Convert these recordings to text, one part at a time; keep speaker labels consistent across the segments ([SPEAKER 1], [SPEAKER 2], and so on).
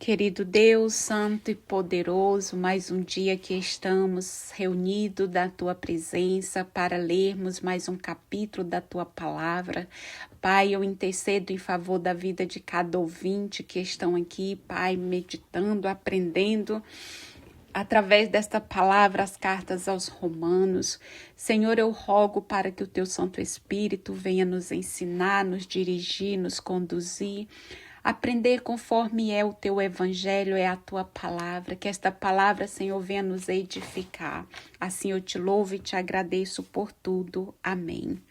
[SPEAKER 1] Querido Deus, santo e poderoso, mais um dia que estamos reunidos da Tua presença para lermos mais um capítulo da Tua palavra. Pai, eu intercedo em favor da vida de cada ouvinte que estão aqui, Pai, meditando, aprendendo através desta palavra, as cartas aos Romanos. Senhor, eu rogo para que o Teu Santo Espírito venha nos ensinar, nos dirigir, nos conduzir, aprender conforme é o Teu Evangelho, é a Tua palavra, que esta palavra, Senhor, venha nos edificar. Assim eu te louvo e te agradeço por tudo. Amém.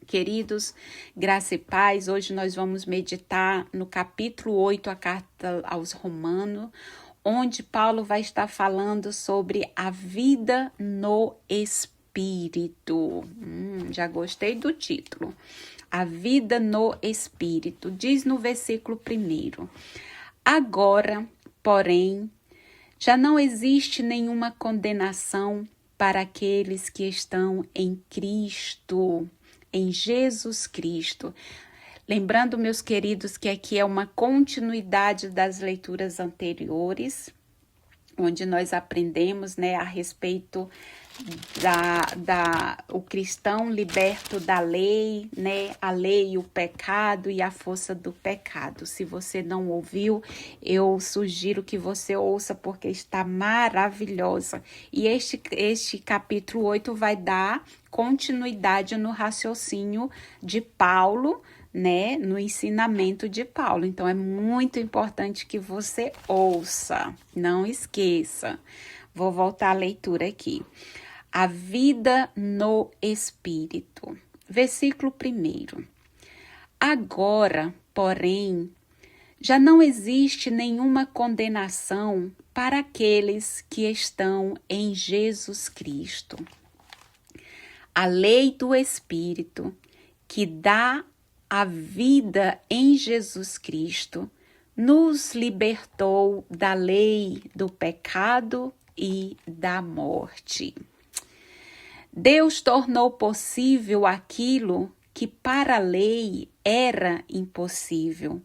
[SPEAKER 1] Queridos, graça e paz, hoje nós vamos meditar no capítulo 8, a carta aos Romanos, onde Paulo vai estar falando sobre a vida no Espírito. Já gostei do título. A vida no Espírito. Diz no versículo 1: Agora, porém, já não existe nenhuma condenação para aqueles que estão em Cristo, em Jesus Cristo. Lembrando, meus queridos, que aqui é uma continuidade das leituras anteriores, onde nós aprendemos, a respeito o cristão liberto da lei, a lei e o pecado e a força do pecado. Se você não ouviu, eu sugiro que você ouça, porque está maravilhosa. E este capítulo 8 vai dar continuidade no raciocínio de Paulo, no ensinamento de Paulo. Então, é muito importante que você ouça, não esqueça. Vou voltar à leitura aqui. A vida no Espírito. Versículo 1. Agora, porém, já não existe nenhuma condenação para aqueles que estão em Jesus Cristo. A lei do Espírito, que dá a vida em Jesus Cristo, nos libertou da lei do pecado e da morte. Deus tornou possível aquilo que para a lei era impossível,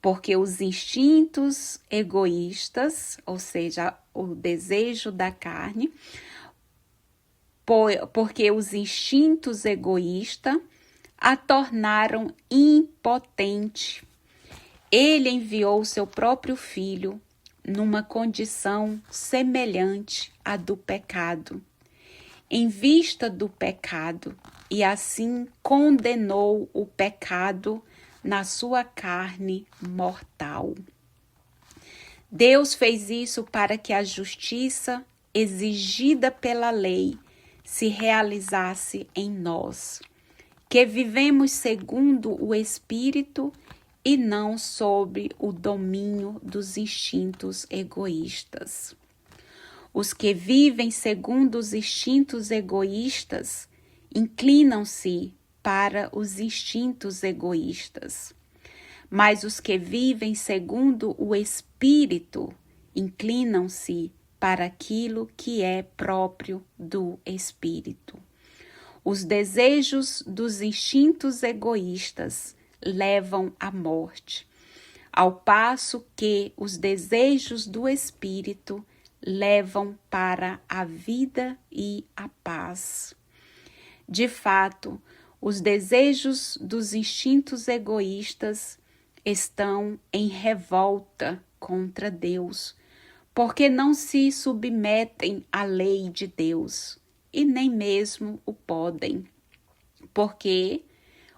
[SPEAKER 1] porque os instintos egoístas, ou seja, o desejo da carne, porque os instintos egoístas a tornaram impotente. Ele enviou seu próprio filho numa condição semelhante à do pecado, em vista do pecado, e assim condenou o pecado na sua carne mortal. Deus fez isso para que a justiça exigida pela lei se realizasse em nós, que vivemos segundo o Espírito e não sob o domínio dos instintos egoístas. Os que vivem segundo os instintos egoístas inclinam-se para os instintos egoístas, mas os que vivem segundo o Espírito inclinam-se para aquilo que é próprio do Espírito. Os desejos dos instintos egoístas levam à morte, ao passo que os desejos do Espírito levam para a vida e a paz. De fato, os desejos dos instintos egoístas estão em revolta contra Deus, porque não se submetem à lei de Deus, e nem mesmo o podem, porque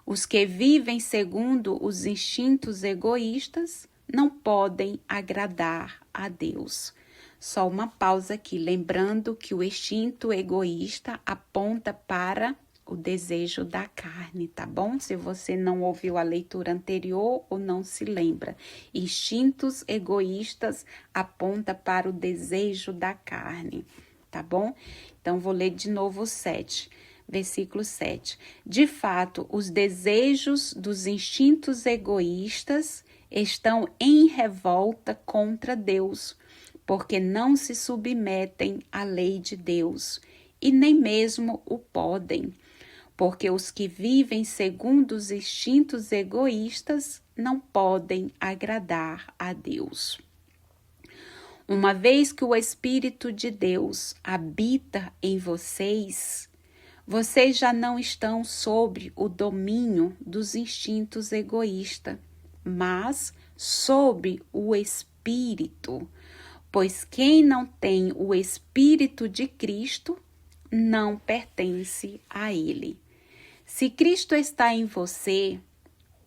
[SPEAKER 1] os que vivem segundo os instintos egoístas não podem agradar a Deus. Só uma pausa aqui, lembrando que o instinto egoísta aponta para o desejo da carne, tá bom? Se você não ouviu a leitura anterior ou não se lembra, instintos egoístas aponta para o desejo da carne, tá bom? Então, vou ler de novo o 7, versículo 7. De fato, os desejos dos instintos egoístas estão em revolta contra Deus, porque não se submetem à lei de Deus, e nem mesmo o podem, porque os que vivem segundo os instintos egoístas não podem agradar a Deus. Uma vez que o Espírito de Deus habita em vocês, vocês já não estão sob o domínio dos instintos egoístas, mas sob o Espírito, pois quem não tem o Espírito de Cristo não pertence a Ele. Se Cristo está em você,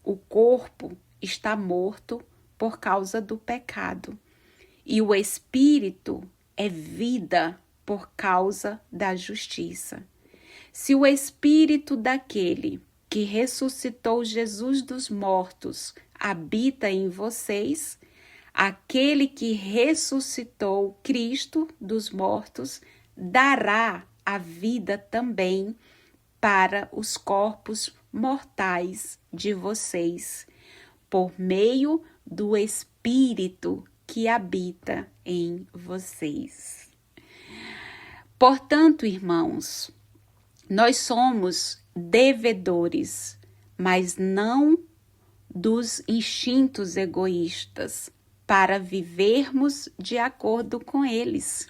[SPEAKER 1] o corpo está morto por causa do pecado, e o Espírito é vida por causa da justiça. Se o Espírito daquele que ressuscitou Jesus dos mortos habita em vocês, aquele que ressuscitou Cristo dos mortos dará a vida também para os corpos mortais de vocês, por meio do Espírito que habita em vocês. Portanto, irmãos, nós somos devedores, mas não dos instintos egoístas, para vivermos de acordo com eles.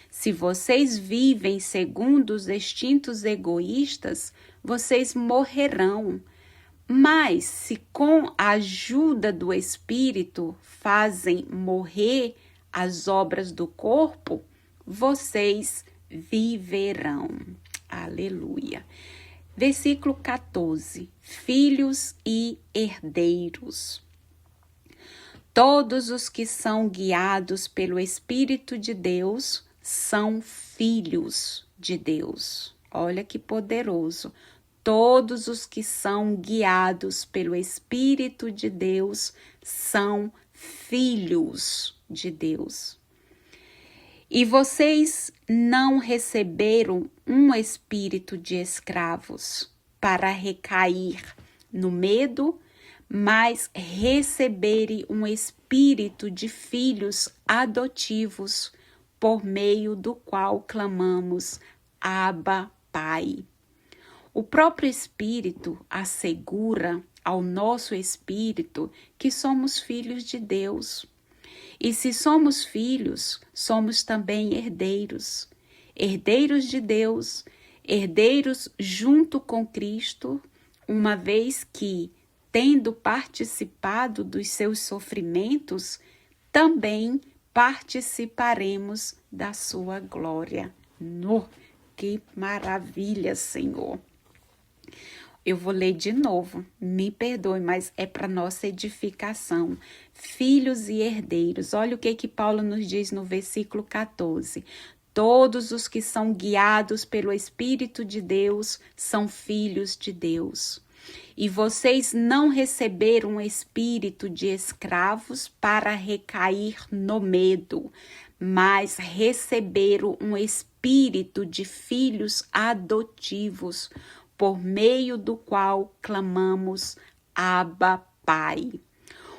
[SPEAKER 1] Se vocês vivem segundo os instintos egoístas, vocês morrerão. Mas se com a ajuda do Espírito fazem morrer as obras do corpo, vocês viverão. Aleluia. Versículo 14. Filhos e herdeiros. Todos os que são guiados pelo Espírito de Deus são filhos de Deus. Olha que poderoso. Todos os que são guiados pelo Espírito de Deus são filhos de Deus. E vocês não receberam um espírito de escravos para recair no medo, mas receberem um espírito de filhos adotivos, por meio do qual clamamos, Abba, Pai. O próprio Espírito assegura ao nosso espírito que somos filhos de Deus. E se somos filhos, somos também herdeiros. Herdeiros de Deus, herdeiros junto com Cristo, uma vez que, tendo participado dos seus sofrimentos, também participaremos da sua glória. Que maravilha, Senhor! Eu vou ler de novo, me perdoe, mas é para nossa edificação. Filhos e herdeiros, olha o que Paulo nos diz no versículo 14. Todos os que são guiados pelo Espírito de Deus são filhos de Deus. E vocês não receberam um espírito de escravos para recair no medo, mas receberam um espírito de filhos adotivos, por meio do qual clamamos Abba, Pai.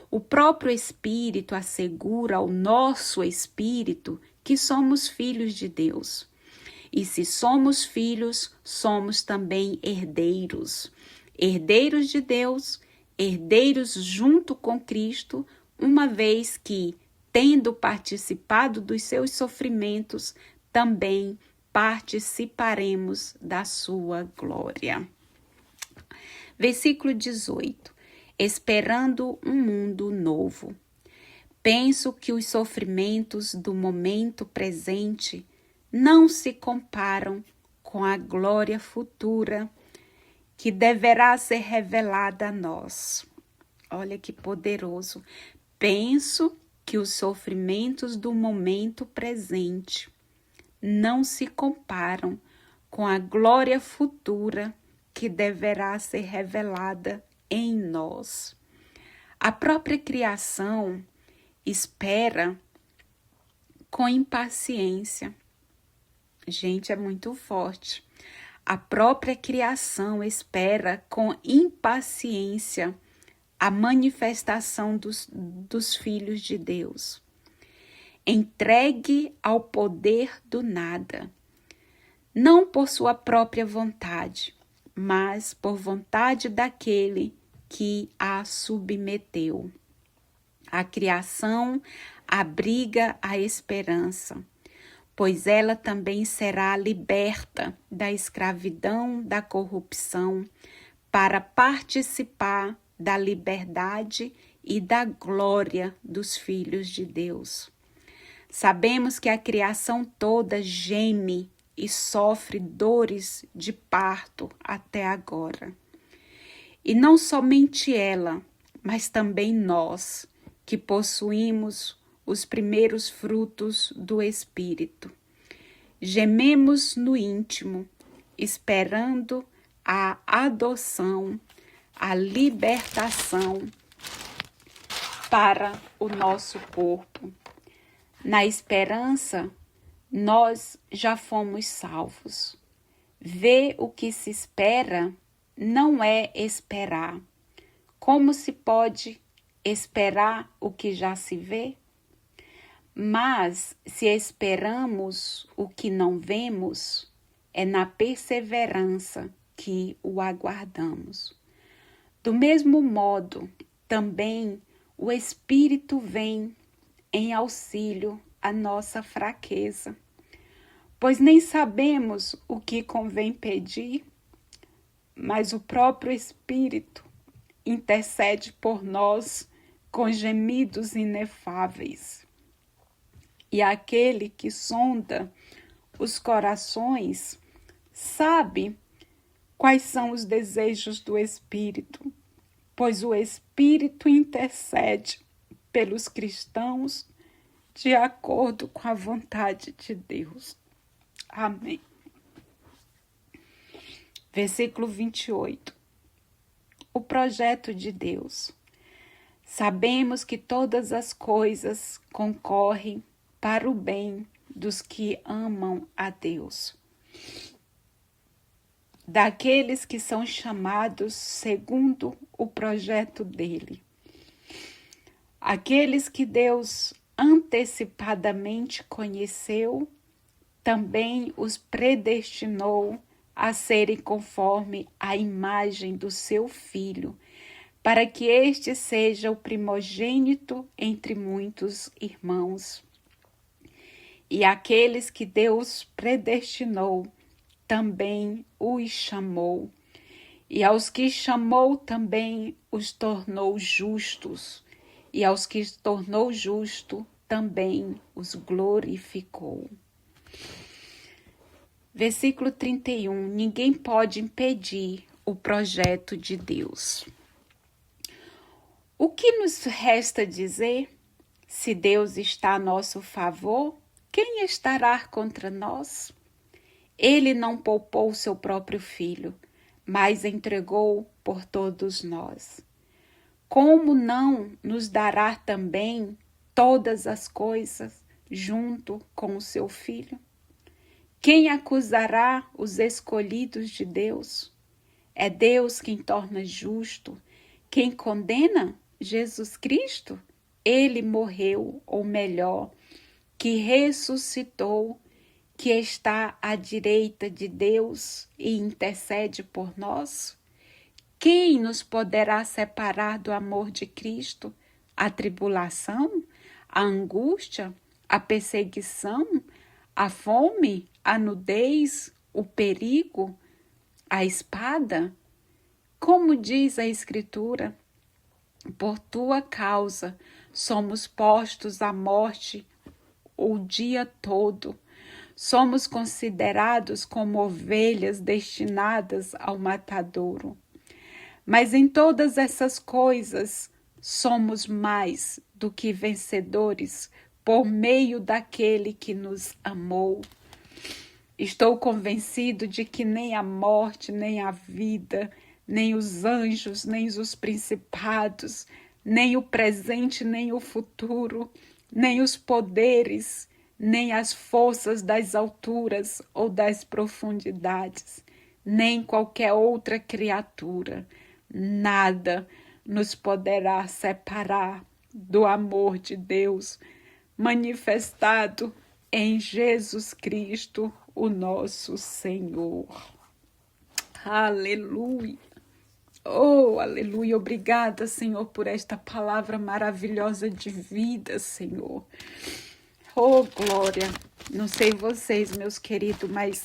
[SPEAKER 1] O próprio Espírito assegura ao nosso espírito que somos filhos de Deus. E se somos filhos, somos também herdeiros. Herdeiros de Deus, herdeiros junto com Cristo, uma vez que, tendo participado dos seus sofrimentos, também participaremos da sua glória. Versículo 18. Esperando um mundo novo. Penso que os sofrimentos do momento presente não se comparam com a glória futura que deverá ser revelada a nós. Olha que poderoso. Penso que os sofrimentos do momento presente não se comparam com a glória futura que deverá ser revelada em nós. A própria criação espera com impaciência. Gente, é muito forte. A própria criação espera com impaciência a manifestação dos filhos de Deus. Entregue ao poder do nada, não por sua própria vontade, mas por vontade daquele que a submeteu. A criação abriga a esperança, pois ela também será liberta da escravidão, da corrupção, para participar da liberdade e da glória dos filhos de Deus. Sabemos que a criação toda geme e sofre dores de parto até agora. E não somente ela, mas também nós, que possuímos os primeiros frutos do Espírito. Gememos no íntimo, esperando a adoção, a libertação para o nosso corpo. Na esperança, nós já fomos salvos. Ver o que se espera não é esperar. Como se pode esperar o que já se vê? Mas se esperamos o que não vemos, é na perseverança que o aguardamos. Do mesmo modo, também o Espírito vem em auxílio à nossa fraqueza, pois nem sabemos o que convém pedir, mas o próprio Espírito intercede por nós com gemidos inefáveis. E aquele que sonda os corações sabe quais são os desejos do Espírito, pois o Espírito intercede pelos cristãos de acordo com a vontade de Deus. Amém. Versículo 28. O projeto de Deus. Sabemos que todas as coisas concorrem para o bem dos que amam a Deus, daqueles que são chamados segundo o projeto dele. Aqueles que Deus antecipadamente conheceu, também os predestinou a serem conforme a imagem do seu Filho, para que este seja o primogênito entre muitos irmãos. E aqueles que Deus predestinou, também os chamou. E aos que chamou também os tornou justos. E aos que tornou justo, também os glorificou. Versículo 31. Ninguém pode impedir o projeto de Deus. O que nos resta dizer? Se Deus está a nosso favor, quem estará contra nós? Ele não poupou seu próprio filho, mas entregou por todos nós. Como não nos dará também todas as coisas junto com o seu filho? Quem acusará os escolhidos de Deus? É Deus quem torna justo. Quem condena? Jesus Cristo. Ele morreu, ou melhor, que ressuscitou, que está à direita de Deus e intercede por nós? Quem nos poderá separar do amor de Cristo? A tribulação, a angústia, a perseguição, a fome, a nudez, o perigo, a espada? Como diz a Escritura, por tua causa somos postos à morte o dia todo. Somos considerados como ovelhas destinadas ao matadouro. Mas em todas essas coisas somos mais do que vencedores por meio daquele que nos amou. Estou convencido de que nem a morte, nem a vida, nem os anjos, nem os principados, nem o presente, nem o futuro, nem os poderes, nem as forças das alturas ou das profundidades, nem qualquer outra criatura, nada nos poderá separar do amor de Deus manifestado em Jesus Cristo, o nosso Senhor. Aleluia! Oh, aleluia. Obrigada, Senhor, por esta palavra maravilhosa de vida, Senhor. Oh, glória. Não sei vocês, meus queridos, mas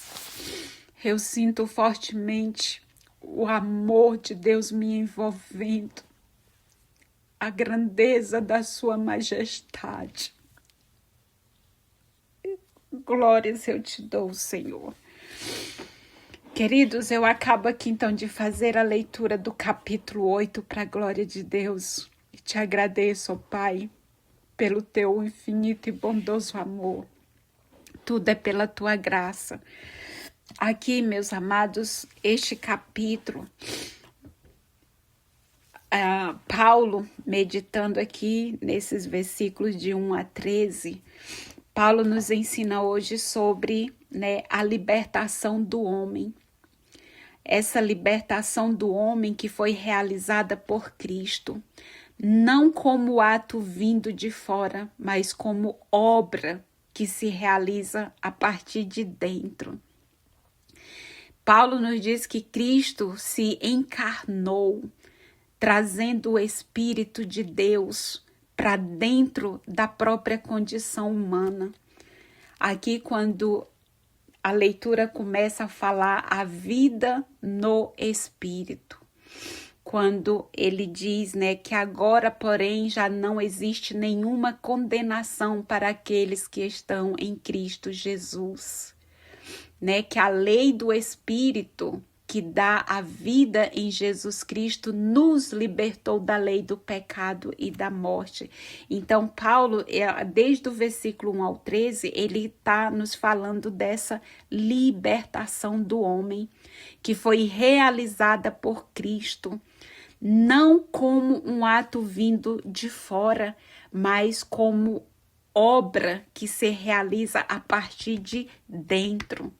[SPEAKER 1] eu sinto fortemente o amor de Deus me envolvendo, a grandeza da sua majestade. Glórias eu te dou, Senhor. Queridos, eu acabo aqui então de fazer a leitura do capítulo 8 para a glória de Deus. E te agradeço, ó Pai, pelo teu infinito e bondoso amor. Tudo é pela tua graça. Aqui, meus amados, este capítulo, Paulo, meditando aqui nesses versículos de 1 a 13, Paulo nos ensina hoje sobre, a libertação do homem. Essa libertação do homem que foi realizada por Cristo, não como ato vindo de fora, mas como obra que se realiza a partir de dentro. Paulo nos diz que Cristo se encarnou, trazendo o Espírito de Deus para dentro da própria condição humana. Aqui, quando a leitura começa a falar a vida no Espírito, quando ele diz, que agora, porém, já não existe nenhuma condenação para aqueles que estão em Cristo Jesus, que a lei do Espírito que dá a vida em Jesus Cristo nos libertou da lei do pecado e da morte. Então, Paulo, desde o versículo 1 ao 13, ele está nos falando dessa libertação do homem, que foi realizada por Cristo, não como um ato vindo de fora, mas como obra que se realiza a partir de dentro.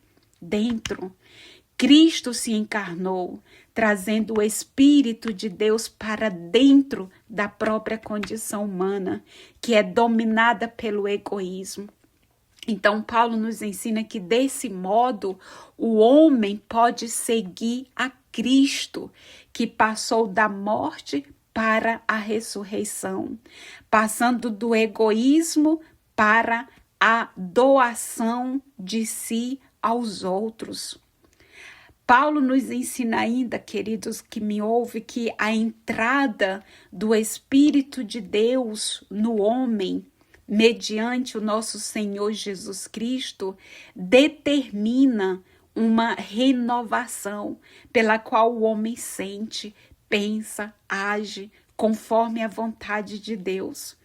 [SPEAKER 1] Cristo se encarnou, trazendo o Espírito de Deus para dentro da própria condição humana, que é dominada pelo egoísmo. Então, Paulo nos ensina que, desse modo, o homem pode seguir a Cristo, que passou da morte para a ressurreição, passando do egoísmo para a doação de si aos outros. Paulo nos ensina ainda, queridos que me ouvem, que a entrada do Espírito de Deus no homem, mediante o nosso Senhor Jesus Cristo, determina uma renovação pela qual o homem sente, pensa, age conforme a vontade de Deus.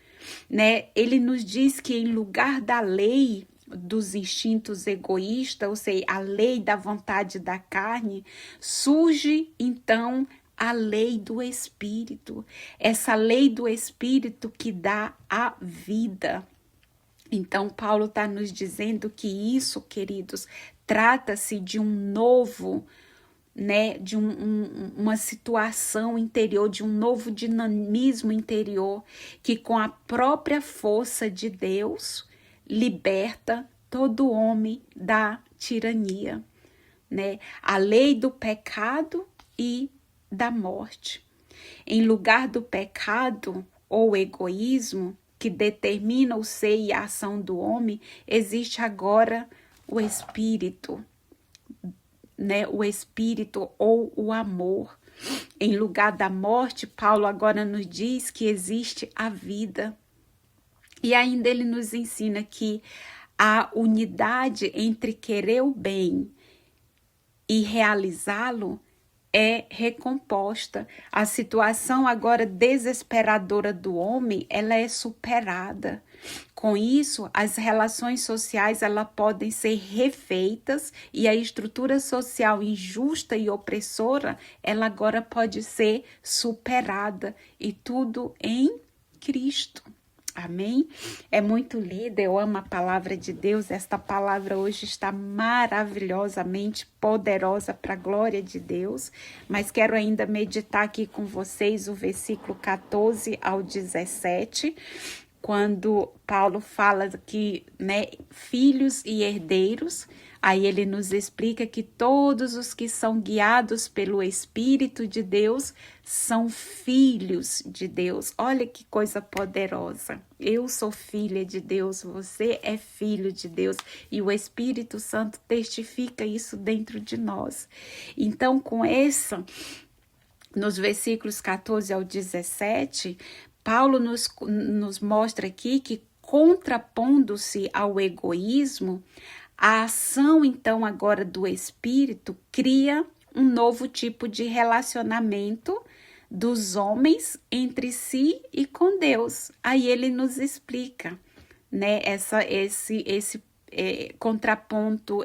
[SPEAKER 1] Ele nos diz que em lugar da lei dos instintos egoístas, ou seja, a lei da vontade da carne, surge então a lei do Espírito, essa lei do Espírito que dá a vida. Então, Paulo está nos dizendo que isso, queridos, trata-se de um novo, de uma situação interior, de um novo dinamismo interior, que com a própria força de Deus liberta todo homem da tirania, a lei do pecado e da morte. Em lugar do pecado ou egoísmo que determina o ser e a ação do homem, existe agora o Espírito, o Espírito ou o amor. Em lugar da morte, Paulo agora nos diz que existe a vida. E ainda ele nos ensina que a unidade entre querer o bem e realizá-lo é recomposta. A situação agora desesperadora do homem, ela é superada. Com isso, as relações sociais elas podem ser refeitas e a estrutura social injusta e opressora, ela agora pode ser superada. E tudo em Cristo. Amém? É muito linda, eu amo a palavra de Deus. Esta palavra hoje está maravilhosamente poderosa para a glória de Deus. Mas quero ainda meditar aqui com vocês o versículo 14 ao 17, quando Paulo fala que, né, filhos e herdeiros, aí ele nos explica que todos os que são guiados pelo Espírito de Deus são filhos de Deus. Olha que coisa poderosa. Eu sou filha de Deus, você é filho de Deus e o Espírito Santo testifica isso dentro de nós. Então, com essa, nos versículos 14 ao 17, Paulo nos mostra aqui que, contrapondo-se ao egoísmo, a ação, então, agora do Espírito cria um novo tipo de relacionamento dos homens entre si e com Deus. Aí ele nos explica, né, esse contraponto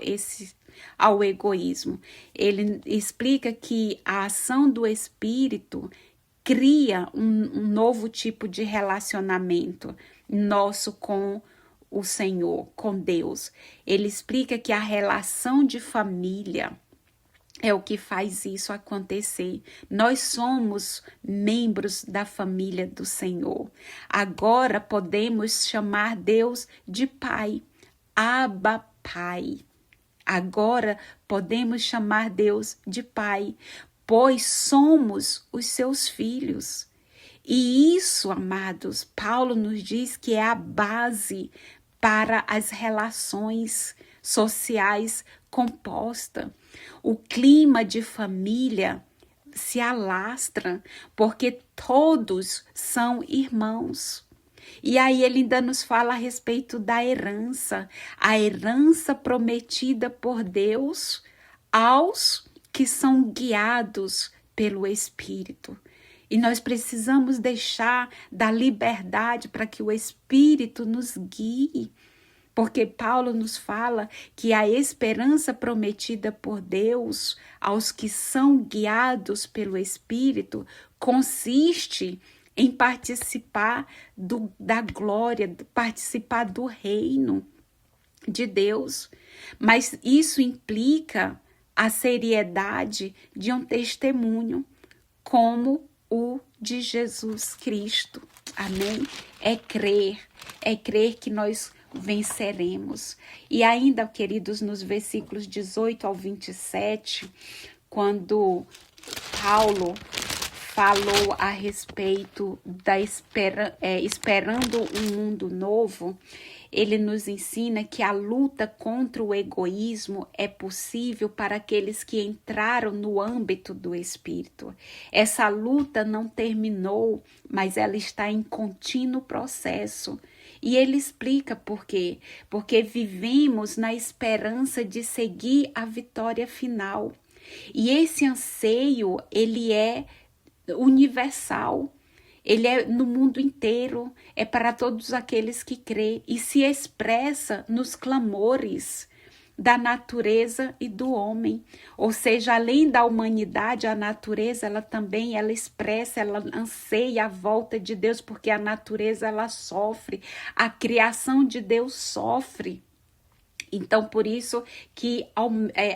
[SPEAKER 1] ao egoísmo. Ele explica que a ação do Espírito cria um novo tipo de relacionamento nosso com o Senhor, com Deus. Ele explica que a relação de família é o que faz isso acontecer. Nós somos membros da família do Senhor. Agora podemos chamar Deus de Pai. Abba, Pai. Agora podemos chamar Deus de Pai, pois somos os seus filhos. E isso, amados, Paulo nos diz que é a base para as relações sociais compostas. O clima de família se alastra porque todos são irmãos. E aí ele ainda nos fala a respeito da herança, a herança prometida por Deus aos que são guiados pelo Espírito. E nós precisamos deixar da liberdade para que o Espírito nos guie. Porque Paulo nos fala que a esperança prometida por Deus aos que são guiados pelo Espírito consiste em participar da glória, participar do reino de Deus. Mas isso implica a seriedade de um testemunho, como o de Jesus Cristo. Amém? É crer que nós venceremos. E ainda, queridos, nos versículos 18 ao 27, quando Paulo falou a respeito da esperando um mundo novo, ele nos ensina que a luta contra o egoísmo é possível para aqueles que entraram no âmbito do Espírito. Essa luta não terminou, mas ela está em contínuo processo. E ele explica por quê. Porque vivemos na esperança de seguir a vitória final. E esse anseio, ele é universal. Ele é no mundo inteiro, é para todos aqueles que crêem e se expressa nos clamores da natureza e do homem. Ou seja, além da humanidade, a natureza, ela expressa, ela anseia a volta de Deus, porque a natureza, ela sofre, a criação de Deus sofre. Então, por isso que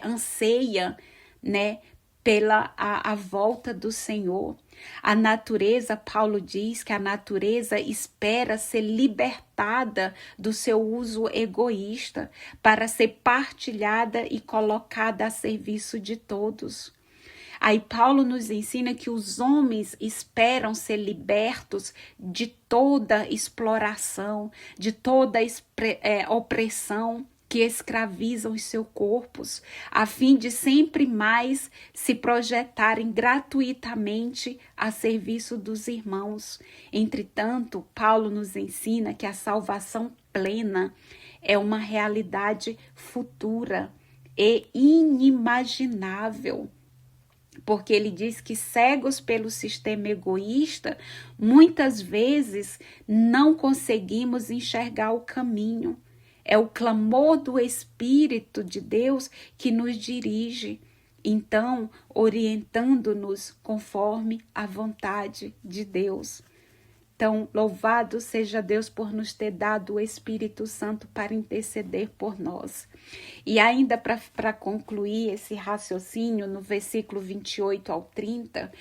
[SPEAKER 1] anseia, né, pela a volta do Senhor. A natureza, Paulo diz que a natureza espera ser libertada do seu uso egoísta para ser partilhada e colocada a serviço de todos. Aí Paulo nos ensina que os homens esperam ser libertos de toda exploração, de toda opressão que escravizam os seus corpos, a fim de sempre mais se projetarem gratuitamente a serviço dos irmãos. Entretanto, Paulo nos ensina que a salvação plena é uma realidade futura e inimaginável. Porque ele diz que cegos pelo sistema egoísta, muitas vezes não conseguimos enxergar o caminho. É o clamor do Espírito de Deus que nos dirige, então orientando-nos conforme a vontade de Deus. Então, louvado seja Deus por nos ter dado o Espírito Santo para interceder por nós. E ainda para concluir esse raciocínio, no versículo 28 ao 30,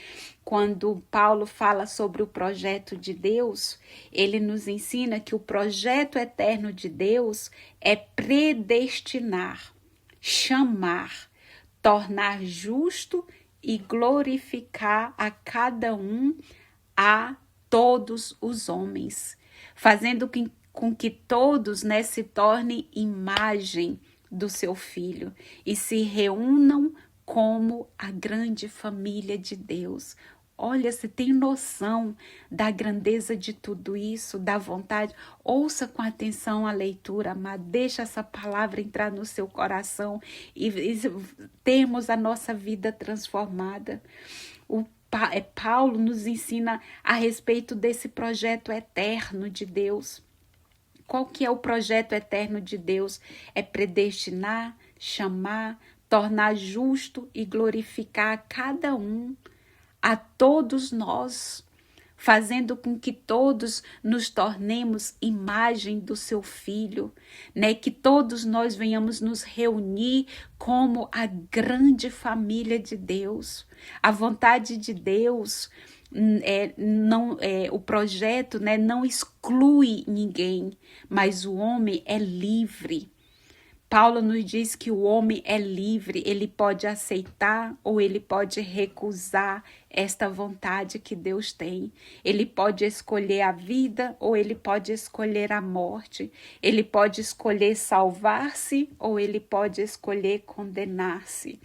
[SPEAKER 1] quando Paulo fala sobre o projeto de Deus, ele nos ensina que o projeto eterno de Deus é predestinar, chamar, tornar justo e glorificar a cada um, a todos os homens, fazendo com que todos, né, se tornem imagem do seu Filho e se reúnam como a grande família de Deus. Olha, você tem noção da grandeza de tudo isso, da vontade? Ouça com atenção a leitura, amado. Deixa essa palavra entrar no seu coração e termos a nossa vida transformada. Paulo nos ensina a respeito desse projeto eterno de Deus. Qual que é o projeto eterno de Deus? É predestinar, chamar, tornar justo e glorificar a cada um, a todos nós, fazendo com que todos nos tornemos imagem do seu Filho, né? Que todos nós venhamos nos reunir como a grande família de Deus. A vontade de Deus, o projeto, né, não exclui ninguém, mas o homem é livre. Paulo nos diz que o homem é livre, ele pode aceitar ou ele pode recusar esta vontade que Deus tem. Ele pode escolher a vida ou ele pode escolher a morte. Ele pode escolher salvar-se ou ele pode escolher condenar-se.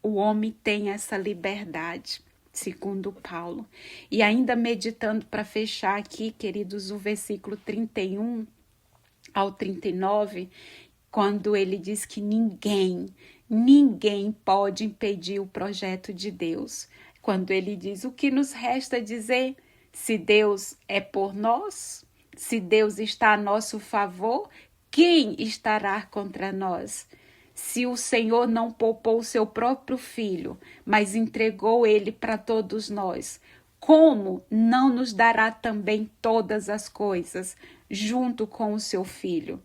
[SPEAKER 1] O homem tem essa liberdade, segundo Paulo. E ainda meditando para fechar aqui, queridos, o versículo 31 ao 39, quando ele diz que ninguém pode impedir o projeto de Deus. Quando ele diz, o que nos resta dizer? Se Deus é por nós, se Deus está a nosso favor, quem estará contra nós? Se o Senhor não poupou o seu próprio filho, mas entregou ele para todos nós, como não nos dará também todas as coisas, junto com o seu filho?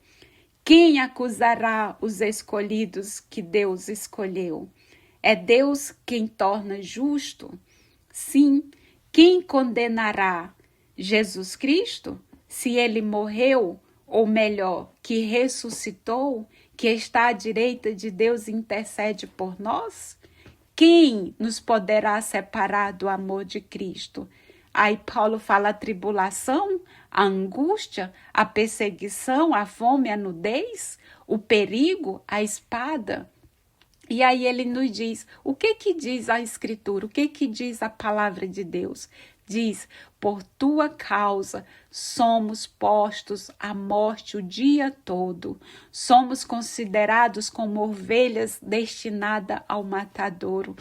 [SPEAKER 1] Quem acusará os escolhidos que Deus escolheu? É Deus quem torna justo? Sim. Quem condenará? Jesus Cristo? Se ele morreu, ou melhor, que ressuscitou, que está à direita de Deus e intercede por nós? Quem nos poderá separar do amor de Cristo? Aí Paulo fala a tribulação, a angústia, a perseguição, a fome, a nudez, o perigo, a espada. E aí ele nos diz, o que diz a Escritura? O que diz a palavra de Deus? Diz, por tua causa somos postos à morte o dia todo. Somos considerados como ovelhas destinadas ao matadouro.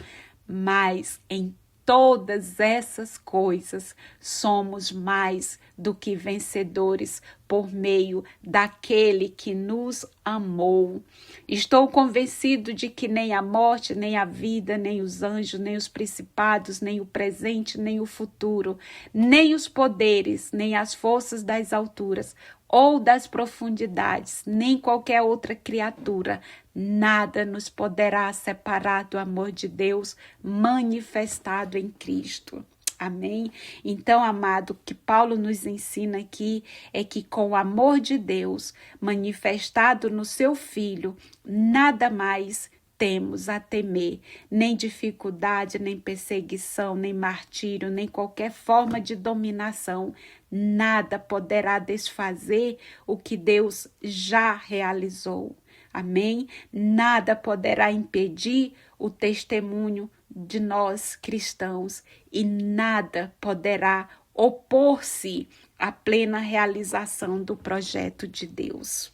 [SPEAKER 1] Mas em todas essas coisas somos mais do que vencedores por meio daquele que nos amou. Estou convencido de que nem a morte, nem a vida, nem os anjos, nem os principados, nem o presente, nem o futuro, nem os poderes, nem as forças das alturas ou das profundidades, nem qualquer outra criatura, nada nos poderá separar do amor de Deus manifestado em Cristo. Amém? Então, amado, o que Paulo nos ensina aqui é que com o amor de Deus manifestado no seu Filho, nada mais temos a temer, nem dificuldade, nem perseguição, nem martírio, nem qualquer forma de dominação. Nada poderá desfazer o que Deus já realizou. Amém? Nada poderá impedir o testemunho de nós cristãos e nada poderá opor-se à plena realização do projeto de Deus.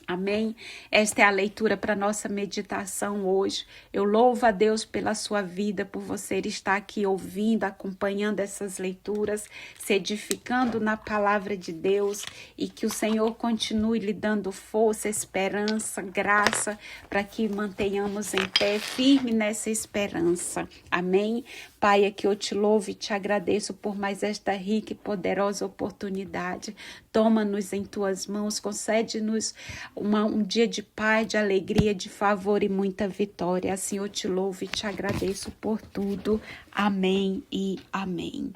[SPEAKER 1] Amém? Esta é a leitura para nossa meditação hoje. Eu louvo a Deus pela sua vida, por você estar aqui ouvindo, acompanhando essas leituras, se edificando na palavra de Deus, e que o Senhor continue lhe dando força, esperança, graça, para que mantenhamos em pé, firme nessa esperança. Amém? Pai, é que eu te louvo e te agradeço por mais esta rica e poderosa oportunidade. Toma-nos em tuas mãos, concede-nos um dia de paz, de alegria, de favor e muita vitória. Assim eu te louvo e te agradeço por tudo. Amém e amém.